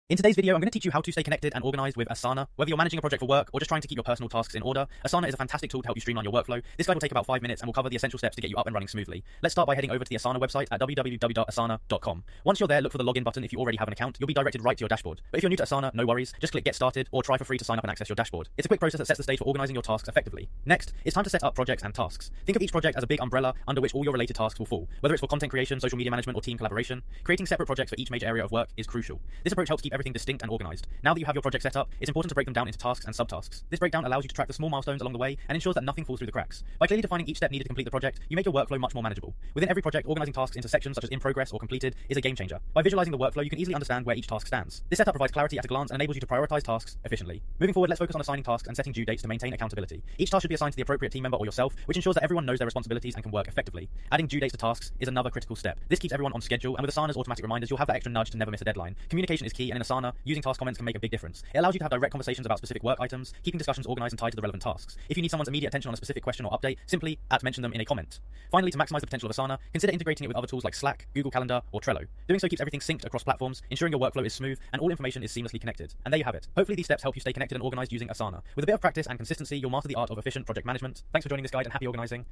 In today's video, I'm going to teach you how to stay connected and organized with Asana. Whether you're managing a project for work or just trying to keep your personal tasks in order, Asana is a fantastic tool to help you streamline your workflow. This guide will take about 5 minutes and will cover the essential steps to get you up and running smoothly. Let's start by heading over to the Asana website at www.asana.com. Once you're there, look for the login button if you already have an account. You'll be directed right to your dashboard. But if you're new to Asana, no worries. Just click Get Started or try for free to sign up and access your dashboard. It's a quick process that sets the stage for organizing your tasks effectively. Next, it's time to set up projects and tasks. Think of each project as a big umbrella under which all your related tasks will fall. Whether it's for content creation, social media management, or team collaboration, creating separate projects for each major area of work is crucial. This approach helps keep everything distinct and organized. Now that you have your project set up, it's important to break them down into tasks and subtasks. This breakdown allows you to track the small milestones along the way and ensures that nothing falls through the cracks. By clearly defining each step needed to complete the project, you make your workflow much more manageable. Within every project, organizing tasks into sections such as in progress or completed is a game changer. By visualizing the workflow, you can easily understand where each task stands. This setup provides clarity at a glance and enables you to prioritize tasks efficiently. Moving forward, let's focus on assigning tasks and setting due dates to maintain accountability. Each task should be assigned to the appropriate team member or yourself, which ensures that everyone knows their responsibilities and can work effectively. Adding due dates to tasks is another critical step. This keeps everyone on schedule, and with Asana's automatic reminders, you'll have that extra nudge to never miss a deadline. Communication is key, and in Asana, using task comments can make a big difference. It allows you to have direct conversations about specific work items, keeping discussions organized and tied to the relevant tasks. If you need someone's immediate attention on a specific question or update, simply mention them in a comment. Finally, to maximize the potential of Asana, consider integrating it with other tools like Slack, Google Calendar, or Trello. Doing so keeps everything synced across platforms, ensuring your workflow is smooth and all information is seamlessly connected. And there you have it. Hopefully these steps help you stay connected and organized using Asana. With a bit of practice and consistency, you'll master the art of efficient project management. Thanks for joining this guide and happy organizing.